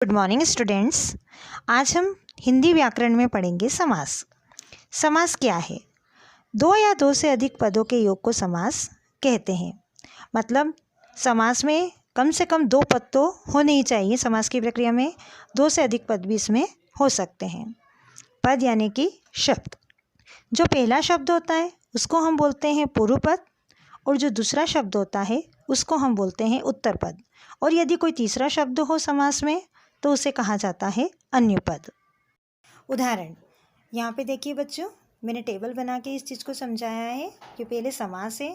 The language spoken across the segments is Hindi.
Good morning students. आज हम हिंदी व्याकरण में पढ़ेंगे समास। समास क्या है? दो या दो से अधिक पदों के योग को समास कहते हैं। मतलब समास में कम से कम दो पद तो होने ही चाहिए। समास की प्रक्रिया में दो से अधिक पद भी इसमें हो सकते हैं। पद यानी कि शब्द। जो पहला शब्द होता है उसको हम बोलते हैं पूर्व पद, और जो दूसरा शब्द होता है उसको हम बोलते हैं उत्तर पद। और यदि कोई तीसरा शब्द हो समास में तो उसे कहा जाता है अन्य पद। उदाहरण यहाँ पे देखिए बच्चों, मैंने टेबल बना के इस चीज़ को समझाया है कि पहले समास है,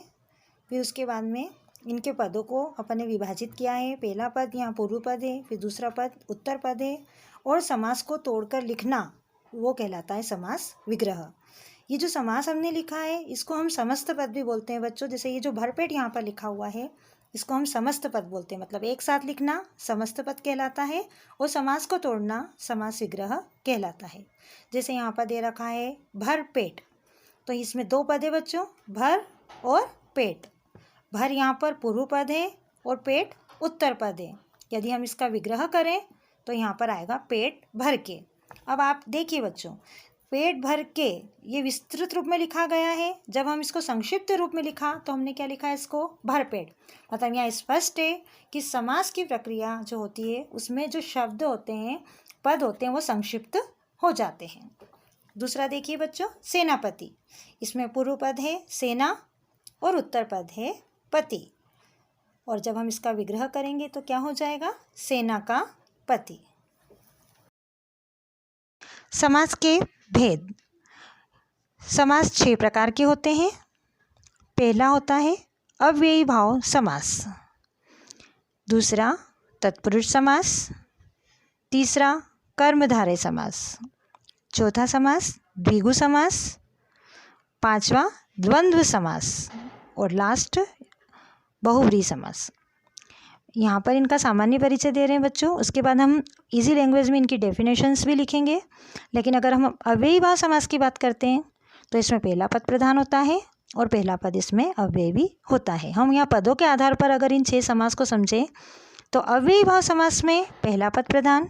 फिर उसके बाद में इनके पदों को अपन ने विभाजित किया है। पहला पद यहाँ पूर्व पद है, फिर दूसरा पद उत्तर पद है, और समास को तोड़कर लिखना वो कहलाता है समास विग्रह। ये जो समास हमने लिखा है इसको हम समस्त पद भी बोलते हैं बच्चों। जैसे ये जो भरपेट यहाँ पर लिखा हुआ है इसको हम समस्त पद बोलते हैं। मतलब एक साथ लिखना समस्त पद कहलाता है, और समास को तोड़ना समास विग्रह कहलाता है। जैसे यहाँ पर दे रखा है भरपेट, तो इसमें दो पद है बच्चों, भर और पेट। भर यहाँ पर पूर्व पद है और पेट उत्तर पद है। यदि हम इसका विग्रह करें तो यहाँ पर आएगा पेट भर के। अब आप देखिए बच्चों, पेट भर के ये विस्तृत रूप में लिखा गया है। जब हम इसको संक्षिप्त रूप में लिखा तो हमने क्या लिखा है इसको? भरपेट। मतलब यहाँ स्पष्ट है कि समास की प्रक्रिया जो होती है उसमें जो शब्द होते हैं, पद होते हैं, वो संक्षिप्त हो जाते हैं। दूसरा देखिए बच्चों, सेनापति। इसमें पूर्व पद है सेना और उत्तर पद है पति। और जब हम इसका विग्रह करेंगे तो क्या हो जाएगा? सेना का पति। समास के भेद। समास 6 प्रकार के होते हैं। पहला होता है अव्ययी भाव समास, दूसरा तत्पुरुष समास, तीसरा कर्मधारय समास, चौथा समास द्विगु समास, पांचवा द्वंद्व समास, और लास्ट बहुव्रीहि समास। यहाँ पर इनका सामान्य परिचय दे रहे हैं बच्चों। उसके बाद हम इजी लैंग्वेज में इनकी डेफिनेशंस भी लिखेंगे। लेकिन अगर हम अव्ययी भाव समास की बात करते हैं तो इसमें पहला पद प्रधान होता है और पहला पद इसमें अव्ययी भी होता है। हम यहाँ पदों के आधार पर अगर इन 6 समास को समझें तो अव्ययी भाव समास में पहला पद प्रधान,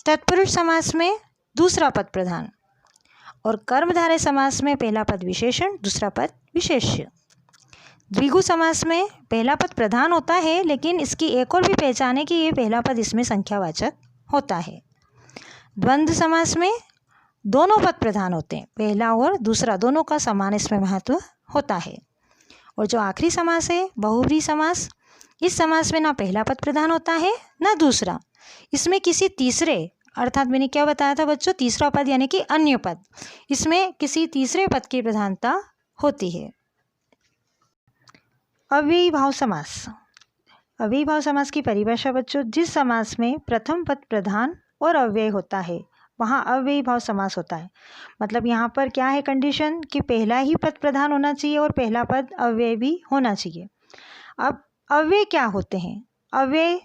तत्पुरुष समास में दूसरा पद प्रधान, और कर्मधारय समास में पहला पद विशेषण, दूसरा पद विशेष्य। द्विगु समास में पहला पद प्रधान होता है, लेकिन इसकी एक और भी पहचान है कि ये पहला पद इसमें संख्यावाचक होता है। द्वंद्व समास में दोनों पद प्रधान होते हैं, पहला और दूसरा दोनों का समान इसमें महत्व होता है। और जो आखिरी समास है बहुव्रीहि समास, इस समास में ना पहला पद प्रधान होता है ना दूसरा। इसमें किसी तीसरे, अर्थात मैंने क्या बताया था बच्चों, तीसरा पद यानी कि अन्य पद, इसमें किसी तीसरे पद की प्रधानता होती है। अव्ययी भाव समास। अव्ययी भाव समास की परिभाषा बच्चों, जिस समास में प्रथम पद प्रधान और अव्यय होता है वहाँ अव्ययी भाव समास होता है। मतलब यहाँ पर क्या है कंडीशन कि पहला ही पद प्रधान होना चाहिए और पहला पद अव्यय भी होना चाहिए। अब अव्यय क्या होते हैं? अव्यय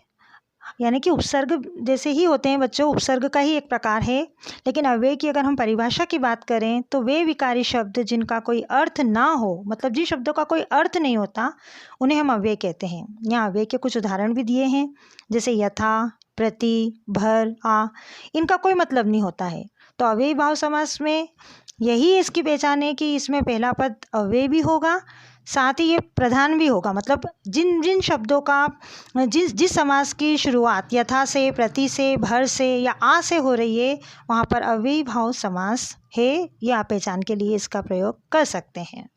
यानी कि उपसर्ग जैसे ही होते हैं बच्चों, उपसर्ग का ही एक प्रकार है। लेकिन अव्यय की अगर हम परिभाषा की बात करें तो वे विकारी शब्द जिनका कोई अर्थ ना हो, मतलब जिन शब्दों का कोई अर्थ नहीं होता, उन्हें हम अव्यय कहते हैं। यहाँ अव्यय के कुछ उदाहरण भी दिए हैं, जैसे यथा, प्रति, भर, आ, इनका कोई मतलब नहीं होता है। तो अव्ययी भाव समास में यही इसकी पहचान है कि इसमें पहला पद अव्यय भी होगा, साथ ही ये प्रधान भी होगा। मतलब जिन जिन शब्दों का जिस समास की शुरुआत यथा से, प्रति से, भर से या आ से हो रही है वहाँ पर अव्ययी भाव समास है। ये आप पहचान के लिए इसका प्रयोग कर सकते हैं।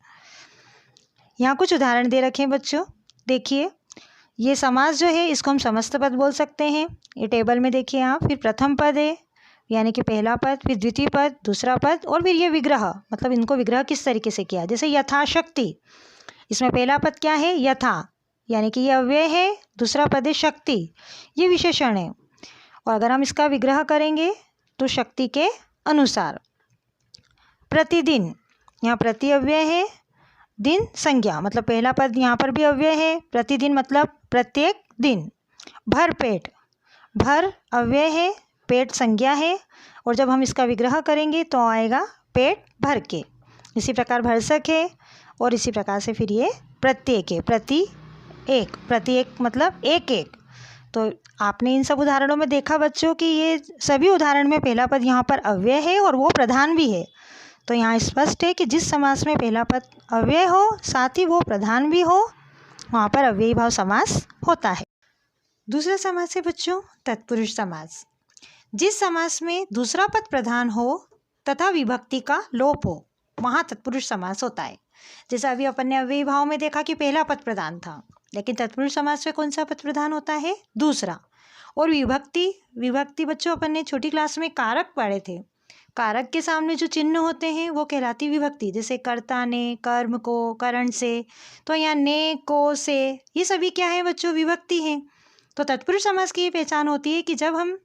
यहाँ कुछ उदाहरण दे रखे हैं बच्चों, देखिए। ये समास जो है इसको हम समस्त पद बोल सकते हैं। ये टेबल में देखिए आप, फिर प्रथम पद है यानी कि पहला पद, फिर द्वितीय पद, दूसरा पद, और फिर ये विग्रह। मतलब इनको विग्रह किस तरीके से किया, जैसे यथाशक्ति। इसमें पहला पद क्या है? यथा, यानी कि ये अव्यय है, दूसरा पद है शक्ति, ये विशेषण है। और अगर हम इसका विग्रह करेंगे तो शक्ति के अनुसार। प्रतिदिन, यहाँ प्रति अव्यय है, दिन संज्ञा, मतलब पहला पद यहाँ पर भी अव्यय है, प्रतिदिन मतलब प्रत्येक दिन। भर पेट, भर अव्यय है, पेट संज्ञा है, और जब हम इसका विग्रह करेंगे तो आएगा पेट भर के। इसी प्रकार भरसक है, और इसी प्रकार से फिर ये प्रत्येक है, प्रति एक, प्रति एक मतलब एक एक, तो आपने इन सब उदाहरणों में देखा बच्चों कि ये सभी उदाहरण में पहला पद यहाँ पर अव्यय है और वो प्रधान भी है। तो यहाँ स्पष्ट है कि जिस समास में पहला पद अव्यय हो साथ ही वो प्रधान भी हो, वहाँ पर अव्ययी भाव समास होता है। दूसरा समास है बच्चों तत्पुरुष समास। जिस समास में दूसरा पद प्रधान हो तथा विभक्ति का लोप हो, वहाँ तत्पुरुष समास होता है। जैसा अभी अपन ने अव्ययी भाव में देखा कि पहला पद प्रधान था, लेकिन तत्पुरुष समास में कौन सा पद प्रधान होता है? दूसरा। और विभक्ति बच्चों अपन ने छोटी क्लास में कारक पढ़े थे। कारक के सामने जो चिन्ह होते हैं वो कहलाती विभक्ति। जैसे कर्ता ने, कर्म को, करण से, तो यहाँ ने, को, से, ये सभी क्या है बच्चों? विभक्ति हैं। तो तत्पुरुष समास की ये पहचान होती है कि जब हम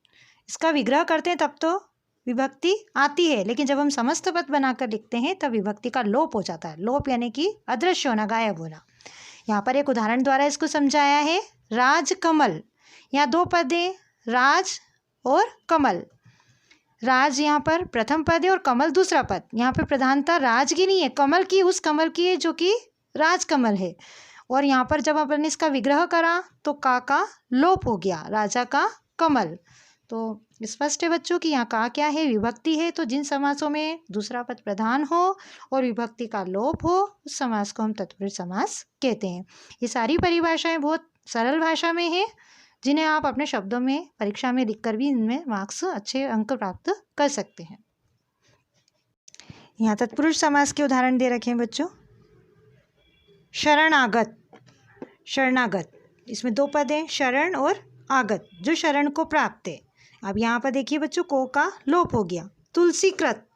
इसका विग्रह करते हैं तब तो विभक्ति आती है, लेकिन जब हम समस्त पद बनाकर लिखते हैं तब विभक्ति का लोप हो जाता है। लोप यानी कि अदृश्य होना, गायब होना। यहाँ पर एक उदाहरण द्वारा इसको समझाया है। राजकमल, यहाँ दो पद हैं, राज और कमल। राज यहाँ पर प्रथम पद है और कमल दूसरा पद। यहाँ पे प्रधानता राज की नहीं है, कमल की, उस कमल की है जो कि राजकमल है। और यहाँ पर जब अपन ने इसका विग्रह करा तो का लोप हो गया, राजा का कमल। तो स्पष्ट है बच्चों कि यहाँ का क्या है? विभक्ति है। तो जिन समासों में दूसरा पद प्रधान हो और विभक्ति का लोप हो उस समास को हम तत्पुरुष समास कहते हैं। ये सारी परिभाषाएं बहुत सरल भाषा में है, जिन्हें आप अपने शब्दों में परीक्षा में लिखकर भी इनमें मार्क्स, अच्छे अंक प्राप्त कर सकते हैं। यहाँ तत्पुरुष समास के उदाहरण दे रखे हैं बच्चों। शरणागत, शरणागत, इसमें दो पद हैं, शरण और आगत, जो शरण को प्राप्त है। अब यहाँ पर देखिए बच्चों, को का लोप हो गया। तुलसीकृत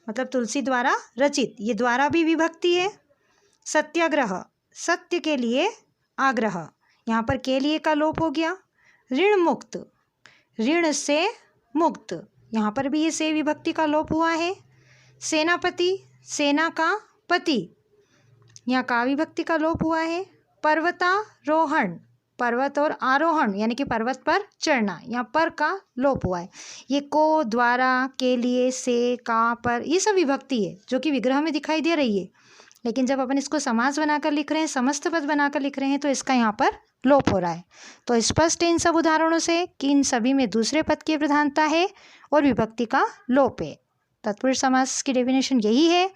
मतलब तुलसी द्वारा रचित, ये द्वारा भी विभक्ति है। सत्याग्रह, सत्य के लिए आग्रह, यहाँ पर के लिए का लोप हो गया। ऋण मुक्त, ऋण से मुक्त, यहाँ पर भी ये से विभक्ति का लोप हुआ है। सेनापति, सेना का पति, यहाँ का विभक्ति का लोप हुआ है। पर्वतारोहण, पर्वत और आरोहण यानी कि पर्वत पर चढ़ना, यहाँ पर का लोप हुआ है। ये को, द्वारा, के लिए, से, का, पर, ये सब विभक्ति है जो कि विग्रह में दिखाई दे रही है, लेकिन जब अपन इसको समास बनाकर लिख रहे हैं, समस्त पद बनाकर लिख रहे हैं, तो इसका यहाँ पर लोप हो रहा है। तो स्पष्ट है इन सब उदाहरणों से कि इन सभी में दूसरे पद की प्रधानता है और विभक्ति का लोप है। तत्पुरुष समास की डेफिनेशन यही है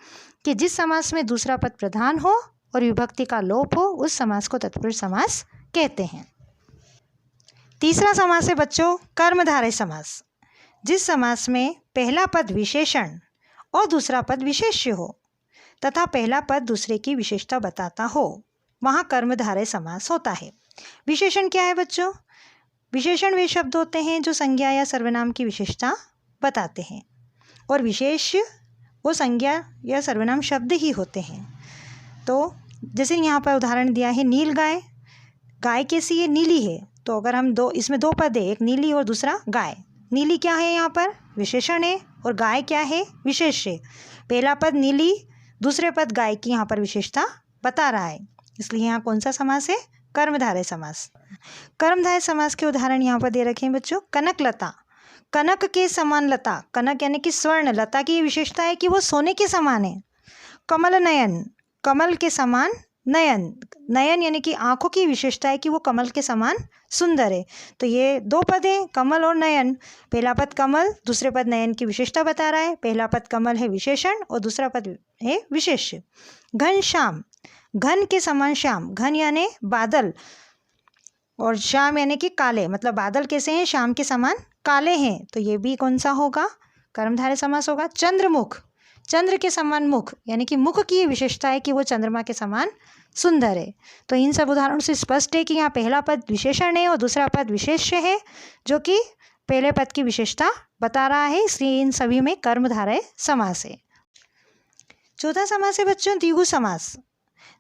कि जिस समास में दूसरा पद प्रधान हो और विभक्ति का लोप हो उस समास को तत्पुरुष समास कहते हैं। तीसरा समास है बच्चों कर्मधारय समास। जिस समास में पहला पद विशेषण और दूसरा पद विशेष्य हो तथा पहला पद दूसरे की विशेषता बताता हो, वहाँ कर्मधारय समास होता है। विशेषण क्या है बच्चों? विशेषण वे शब्द होते हैं जो संज्ञा या सर्वनाम की विशेषता बताते हैं, और विशेष्य वो संज्ञा या सर्वनाम शब्द ही होते हैं। तो जैसे यहाँ पर उदाहरण दिया है नील गाय, गाय कैसी है? नीली है। तो अगर हम इसमें दो पद है, एक नीली और दूसरा गाय। नीली क्या है? यहाँ पर विशेषण है, और गाय क्या है? विशेष्य। पहला पद नीली, दूसरे पद गाय की यहाँ पर विशेषता बता रहा है, इसलिए यहाँ कौन सा समास है? कर्मधारय समास। कर्मधारय समास के उदाहरण यहाँ पर दे रखे हैं बच्चों। कनक लता, कनक के समान लता, कनक यानी कि स्वर्ण, लता की ये विशेषता है कि वो सोने के समान है। कमल नयन, कमल के समान नयन, नयन यानी कि आंखों की विशेषता है कि वो कमल के समान सुंदर है। तो ये दो पद हैं, कमल और नयन। पहला पद कमल, दूसरे पद नयन की विशेषता बता रहा है। पहला पद कमल है विशेषण और दूसरा पद है विशेष्य। घनश्याम, घन के समान श्याम, घन यानी बादल और श्याम यानी कि काले, मतलब बादल कैसे हैं? श्याम के समान काले हैं। तो ये भी कौन सा होगा? कर्मधारय समास होगा। चंद्रमुख, चंद्र के समान मुख यानी कि मुख की विशेषता है कि वो चंद्रमा के समान सुंदर है। तो इन सब उदाहरणों से स्पष्ट है कि यहाँ पहला पद विशेषण है और दूसरा पद विशेष्य है, जो कि पहले पद की विशेषता बता रहा है, इसलिए इन सभी में कर्मधारय समास है। चौथा समास है बच्चों द्विगु समास।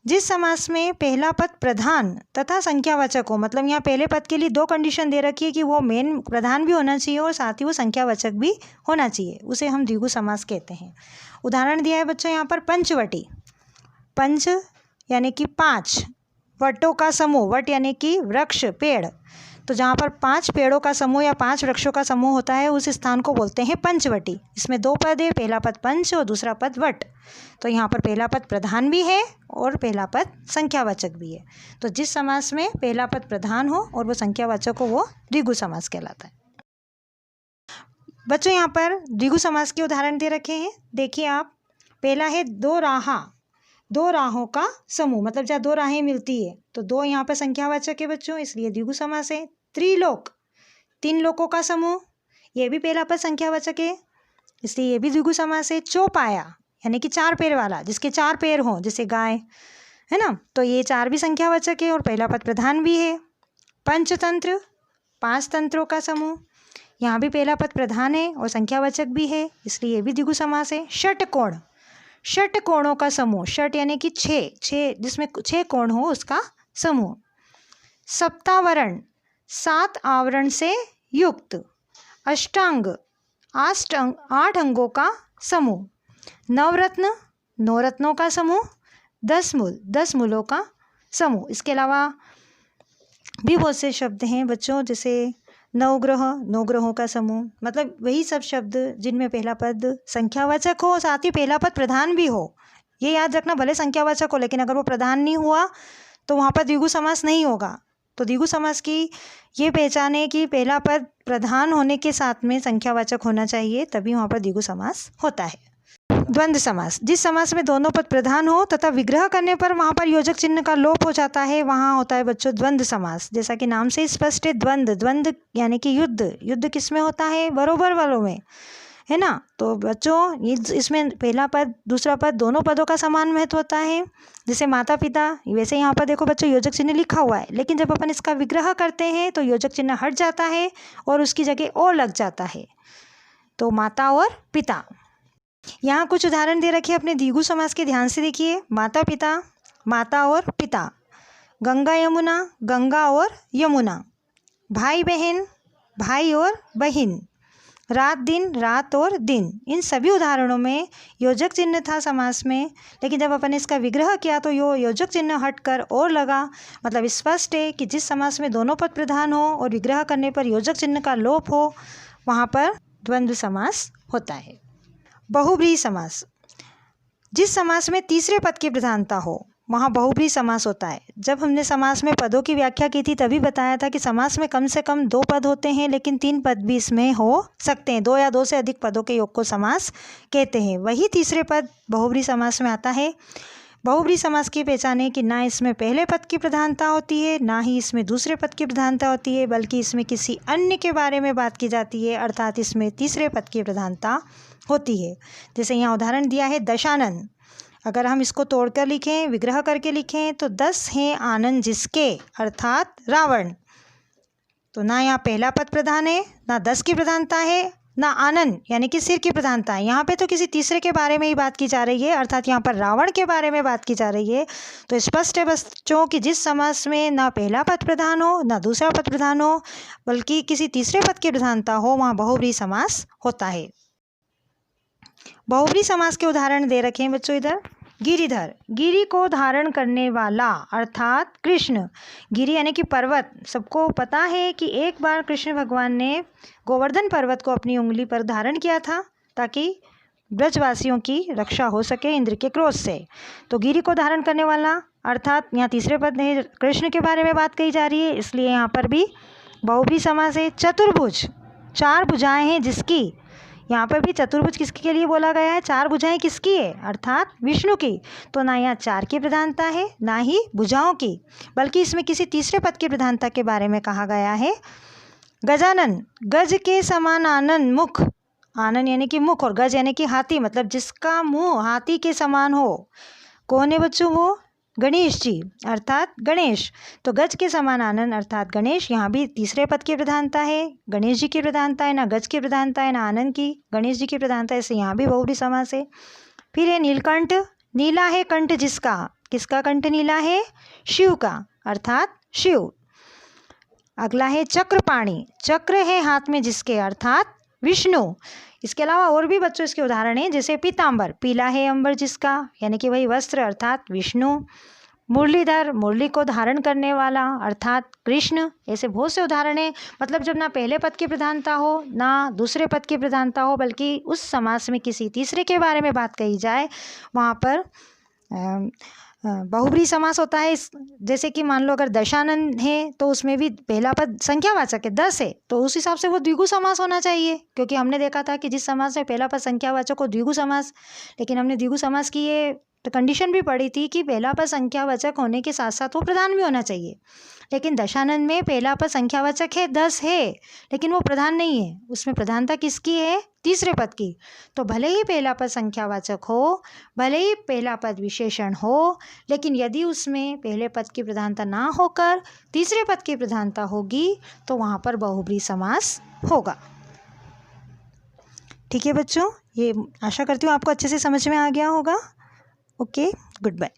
जिस समास में पहला पद प्रधान तथा संख्यावाचक हो, मतलब यहाँ पहले पद के लिए दो कंडीशन दे रखी है कि वो मेन प्रधान भी होना चाहिए और साथ ही वो संख्यावाचक भी होना चाहिए, उसे हम द्विगु समास कहते हैं। उदाहरण दिया है बच्चों यहाँ पर पंचवटी, पंच यानी कि पाँच, वटों का समूह, वट यानी कि वृक्ष, पेड़, तो जहाँ पर 5 पेड़ों का समूह या 5 वृक्षों का समूह होता है उस स्थान को बोलते हैं पंचवटी। इसमें 2 पद है, पहला पद पंच और दूसरा पद वट। तो यहाँ पर पहला पद प्रधान भी है और पहला पद संख्यावाचक भी है। तो जिस समास में पहला पद प्रधान हो और वो संख्यावाचक हो वो द्विगु समास कहलाता है। बच्चों यहाँ पर द्विगु समास के उदाहरण दे रखे हैं, देखिए आप। पहला है दो राहा, 2 राहों का समूह, मतलब जहाँ 2 राहें मिलती है तो 2 यहाँ पर संख्यावाचक है बच्चों, इसलिए द्विगु समास है। त्रिलोक, 3 लोकों का समूह, ये भी पहला पद संख्यावाचक है, इसलिए ये भी द्विगु समास है। चौपाया यानी कि 4 पैर वाला, जिसके 4 पैर हों, जैसे गाय है ना, तो ये 4 भी संख्यावाचक है और पहला पद प्रधान भी है। पंचतंत्र, 5 तंत्रों का समूह, यहाँ भी पहला पद प्रधान है और संख्यावाचक भी है, इसलिए ये भी द्विगु समास है। षटकोण, 6 कोणों का समूह, षट यानी कि 6 जिसमें 6 कोण हो उसका समूह। सप्तावरण, 7 आवरण से युक्त। अष्टांग, 8 अंगों का समूह। नवरत्न, 9 रत्नों का समूह। 10 मूल, 10 मूलों का समूह। इसके अलावा भी बहुत से शब्द हैं बच्चों, जैसे नवग्रह, 9 ग्रहों का समूह, मतलब वही सब शब्द जिनमें पहला पद संख्यावाचक हो, साथ ही पहला पद प्रधान भी हो। ये याद रखना, भले संख्यावाचक हो लेकिन अगर वो प्रधान नहीं हुआ तो वहाँ पर द्विगु समास नहीं होगा। तो द्विगु समास की ये पहचान है कि पहला पद प्रधान होने के साथ में संख्यावाचक होना चाहिए, तभी वहाँ पर द्विगु समास होता है। द्वंद्व समास, जिस समास में दोनों पद प्रधान हो तथा विग्रह करने पर वहाँ पर योजक चिन्ह का लोप हो जाता है, वहाँ होता है बच्चों द्वंद्व समास। जैसा कि नाम से स्पष्ट है, द्वंद्व, द्वंद्व यानी कि युद्ध। युद्ध किस में होता है? बरोबर वालों में, है ना। तो बच्चों इसमें पहला पद दूसरा पद दोनों पदों का समान महत्व होता है। जैसे माता पिता, वैसे यहाँ पर देखो बच्चों योजक चिन्ह लिखा हुआ है, लेकिन जब अपन इसका विग्रह करते हैं तो योजक चिन्ह हट जाता है और उसकी जगह और लग जाता है। तो माता और पिता। यहाँ कुछ उदाहरण दे रखे अपने द्विगु समास के, ध्यान से देखिए। माता पिता, माता और पिता। गंगा यमुना, गंगा और यमुना। भाई बहन, भाई और बहन। रात दिन, रात और दिन। इन सभी उदाहरणों में योजक चिन्ह था समास में, लेकिन जब अपन इसका विग्रह किया तो योजक चिन्ह हटकर और लगा। मतलब स्पष्ट है कि जिस समास में दोनों पद प्रधान हो और विग्रह करने पर योजक चिन्ह का लोप हो, वहाँ पर द्वंद्व समास होता है। बहुब्रीहि समास, जिस समास में तीसरे पद की प्रधानता हो वहाँ बहुब्रीहि समास होता है। जब हमने समास में पदों की व्याख्या की थी तभी बताया था कि समास में कम से कम 2 पद होते हैं, लेकिन 3 पद भी इसमें हो सकते हैं। 2 या 2 से अधिक पदों के योग को समास कहते हैं। वही तीसरे पद बहुब्रीहि समास में आता है। बहुब्रीहि समास की पहचान है कि ना इसमें पहले पद की प्रधानता होती है, ना ही इसमें दूसरे पद की प्रधानता होती है, बल्कि इसमें किसी अन्य के बारे में बात की जाती है, अर्थात इसमें तीसरे पद की प्रधानता होती है। जैसे यहाँ उदाहरण दिया है दशानन। अगर हम इसको तोड़कर लिखें, विग्रह करके लिखें तो 10 हैं आनंद जिसके, अर्थात रावण। तो ना यहाँ पहला पद प्रधान है, ना 10 की प्रधानता है, ना आनंद यानी कि सिर की प्रधानता है। यहाँ पे तो किसी तीसरे के बारे में ही बात की जा रही है, अर्थात यहाँ पर रावण के बारे में बात की जा रही है। तो स्पष्ट है बच्चों कि जिस समास में ना पहला पद प्रधान हो ना दूसरा पद प्रधान हो, बल्कि किसी तीसरे पद की प्रधानता हो, वहाँ बहुब्रीहि समास होता है। बहुब्रीहि समास के उदाहरण दे रखे हैं बच्चों इधर। गिरिधर, गिरि को धारण करने वाला, अर्थात कृष्ण। गिरि यानी कि पर्वत। सबको पता है कि एक बार कृष्ण भगवान ने गोवर्धन पर्वत को अपनी उंगली पर धारण किया था ताकि ब्रजवासियों की रक्षा हो सके इंद्र के क्रोध से। तो गिरि को धारण करने वाला, अर्थात यहाँ तीसरे पद में कृष्ण के बारे में बात कही जा रही है, इसलिए यहाँ पर भी बहुब्रीहि समास है। चतुर्भुज, 4 भुजाएं हैं जिसकी। यहाँ पर भी चतुर्भुज किसके लिए बोला गया है? 4 भुजाएं किसकी है? अर्थात विष्णु की। तो ना यहाँ 4 की प्रधानता है ना ही भुजाओं की, बल्कि इसमें किसी तीसरे पद की प्रधानता के बारे में कहा गया है। गजानन, गज के समान आनन मुख। आनन यानी कि मुख और गज यानी कि हाथी, मतलब जिसका मुंह हाथी के समान हो। कौन है बच्चों? वो गणेश जी, अर्थात गणेश। तो गज के समान आनंद अर्थात गणेश। यहाँ भी तीसरे पद की प्रधानता है, गणेश जी की प्रधानता है, ना गज की प्रधानता है ना आनंद की, गणेश जी की प्रधानता है, इससे यहाँ भी बहुब्रीहि समास है। फिर है नीलकंठ, नीला है कंठ जिसका। किसका कंठ नीला है? शिव का, अर्थात शिव। अगला है चक्रपाणि, चक्र है हाथ में जिसके, अर्थात विष्णु। इसके अलावा और भी बच्चों इसके उदाहरण हैं, जैसे पीतांबर, पीला है अंबर जिसका, यानी कि वही वस्त्र, अर्थात विष्णु। मुरलीधर, मुरली को धारण करने वाला अर्थात कृष्ण, ऐसे बहुत से उदाहरण हैं। मतलब जब ना पहले पद की प्रधानता हो ना दूसरे पद की प्रधानता हो, बल्कि उस समास में किसी तीसरे के बारे में बात कही जाए, वहाँ पर बहुब्रीहि समास होता है। जैसे कि मान लो अगर दशानन है तो उसमें भी पहला पद संख्यावाचक है, 10 है, तो उस हिसाब से वो द्विगु समास होना चाहिए, क्योंकि हमने देखा था कि जिस समास में पहला पद संख्यावाचक हो द्विगु समास। लेकिन हमने द्विगु समास की ये तो कंडीशन भी पड़ी थी कि पहला पद संख्यावाचक होने के साथ साथ वो प्रधान भी होना चाहिए। लेकिन दशानन में पहला पद संख्यावाचक है, 10 है, लेकिन वो प्रधान नहीं है। उसमें प्रधानता किसकी है? तीसरे पद की। तो भले ही पहला पद संख्यावाचक हो, भले ही पहला पद विशेषण हो, लेकिन यदि उसमें पहले पद की प्रधानता ना होकर तीसरे पद की प्रधानता होगी तो वहाँ पर बहुब्रीहि समास होगा। ठीक है बच्चों, ये आशा करती हूँ आपको अच्छे से समझ में आ गया होगा। Okay, good bye.